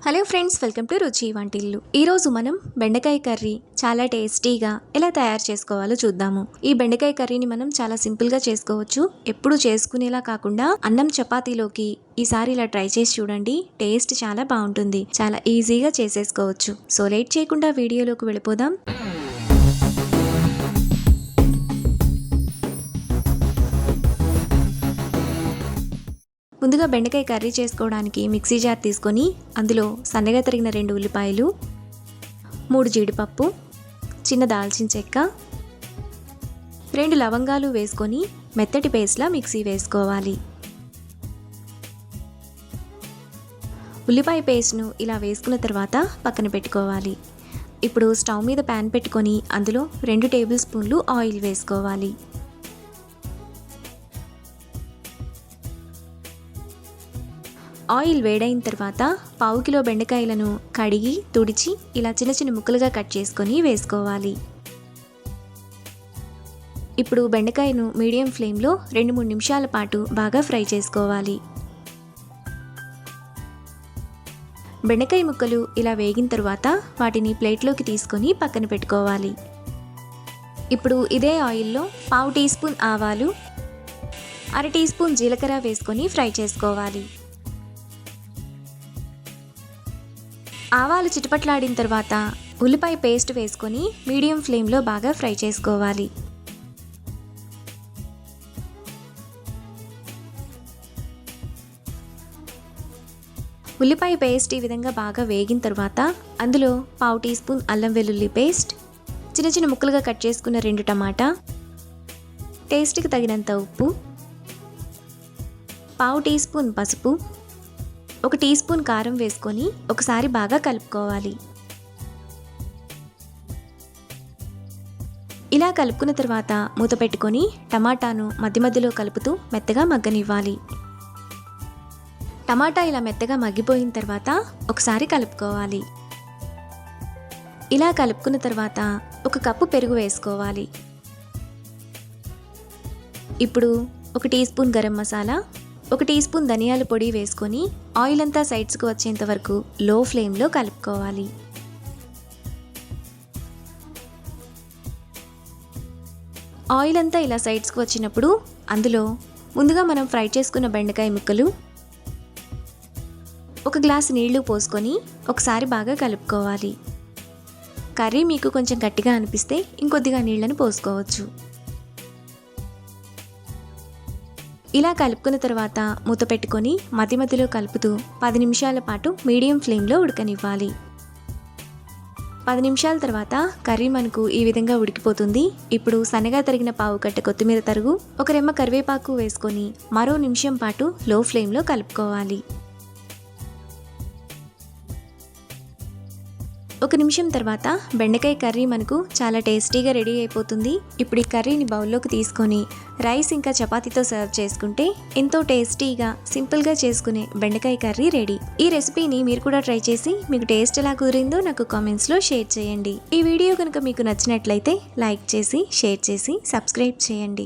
Hello friends, welcome to రుచి వంటిల్లు. ఈరోజు మనం బెండకాయ కర్రీ చాలా టేస్టీగా ఎలా తయారు చేసుకోవాలో చూద్దాము. ఈ బెండకాయ కర్రీని మనం చాలా సింపుల్గా చేసుకోవచ్చు. ఎప్పుడు చేసుకునేలా కాకుండా అన్నం చపాతీలోకి ఈసారి ఇలా ట్రై చేసి చూడండి. టేస్ట్ చాలా బాగుంటుంది. చాలా ఈజీగా చేసేసుకోవచ్చు. సో లేట్ చేయకుండా వీడియోలోకి వెళ్ళిపోదాం. ముందుగా బెండకాయ కర్రీ చేసుకోవడానికి మిక్సీ జార్ తీసుకొని అందులో సన్నగా తరిగిన 2 ఉల్లిపాయలు, 3 జీడిపప్పు, చిన్న దాల్చిన చెక్క, 2 లవంగాలు వేసుకొని మెత్తటి పేస్ట్లా మిక్సీ వేసుకోవాలి. ఉల్లిపాయ పేస్ట్ను ఇలా వేసుకున్న తర్వాత పక్కన పెట్టుకోవాలి. ఇప్పుడు స్టవ్ మీద ప్యాన్ పెట్టుకొని అందులో 2 టేబుల్ స్పూన్లు ఆయిల్ వేసుకోవాలి. ఆయిల్ వేడైన తర్వాత 1/2 కిలో బెండకాయలను కడిగి తుడిచి ఇలా చిన్న చిన్న ముక్కలుగా కట్ చేసుకొని వేసుకోవాలి. ఇప్పుడు బెండకాయను మీడియం ఫ్లేమ్లో 2-3 నిమిషాల పాటు బాగా ఫ్రై చేసుకోవాలి. బెండకాయ ముక్కలు ఇలా వేగిన తర్వాత వాటిని ప్లేట్లోకి తీసుకొని పక్కన పెట్టుకోవాలి. ఇప్పుడు ఇదే ఆయిల్లో 1/2 టీ స్పూన్ ఆవాలు, 1/2 టీ స్పూన్ జీలకర్ర వేసుకొని ఫ్రై చేసుకోవాలి. ఆవాలు చిటపట్లాడిన తర్వాత ఉల్లిపాయ పేస్ట్ వేసుకొని మీడియం ఫ్లేమ్లో బాగా ఫ్రై చేసుకోవాలి. ఉల్లిపాయ పేస్ట్ ఈ విధంగా బాగా వేగిన తర్వాత అందులో 1/2 టీ స్పూన్ అల్లం వెల్లుల్లి పేస్ట్, చిన్న చిన్న ముక్కలుగా కట్ చేసుకున్న 2 టమాటా, టేస్ట్కి తగినంత ఉప్పు, 1/2 టీ స్పూన్ పసుపు, 1 టీ స్పూన్ కారం వేసుకొని ఒకసారి బాగా కలుపుకోవాలి. ఇలా కలుపుకున్న తర్వాత మూత పెట్టుకొని టమాటాను మధ్య మధ్యలో కలుపుతూ మెత్తగా మగ్గనివ్వాలి. టమాటా ఇలా మెత్తగా మగ్గిపోయిన తర్వాత ఒకసారి కలుపుకోవాలి. ఇలా కలుపుకున్న తర్వాత 1 కప్పు పెరుగు వేసుకోవాలి. ఇప్పుడు 1 teaspoon garam masala, 1 teaspoon ధనియాల పొడి వేసుకొని ఆయిల్ అంతా సైడ్స్కి వచ్చేంత వరకు లో ఫ్లేమ్లో కలుపుకోవాలి. ఆయిల్ అంతా ఇలా సైడ్స్కి వచ్చినప్పుడు అందులో ముందుగా మనం ఫ్రై చేసుకున్న బెండకాయ ముక్కలు, 1 గ్లాసు నీళ్లు పోసుకొని ఒకసారి బాగా కలుపుకోవాలి. కర్రీ మీకు కొంచెం గట్టిగా అనిపిస్తే ఇంకొద్దిగా నీళ్లను పోసుకోవచ్చు. ఇలా కలుపుకున్న తర్వాత మూత పెట్టుకొని మధ్య మధ్యలో కలుపుతూ 10 నిమిషాల పాటు మీడియం ఫ్లేమ్లో ఉడకనివ్వాలి. 10 నిమిషాల తర్వాత కర్రీ మనకు ఈ విధంగా ఉడికిపోతుంది. ఇప్పుడు సన్నగా తరిగిన 1/2 కట్ట కొత్తిమీర తరుగు, 1 రెమ్మ కరివేపాకు వేసుకొని మరో నిమిషం పాటు లో ఫ్లేమ్లో కలుపుకోవాలి. 1 నిమిషం తర్వాత బెండకాయ కర్రీ మనకు చాలా టేస్టీగా రెడీ అయిపోతుంది. ఇప్పుడు ఈ కర్రీని బౌల్లోకి తీసుకొని రైస్ ఇంకా చపాతీతో సర్వ్ చేసుకుంటే ఎంతో టేస్టీగా సింపుల్గా చేసుకునే బెండకాయ కర్రీ రెడీ. ఈ రెసిపీని మీరు కూడా ట్రై చేసి మీకు టేస్ట్ ఎలా కుదిరిందో నాకు కామెంట్స్లో షేర్ చేయండి. ఈ వీడియో కనుక మీకు నచ్చినట్లయితే లైక్ చేసి, షేర్ చేసి, సబ్స్క్రైబ్ చేయండి.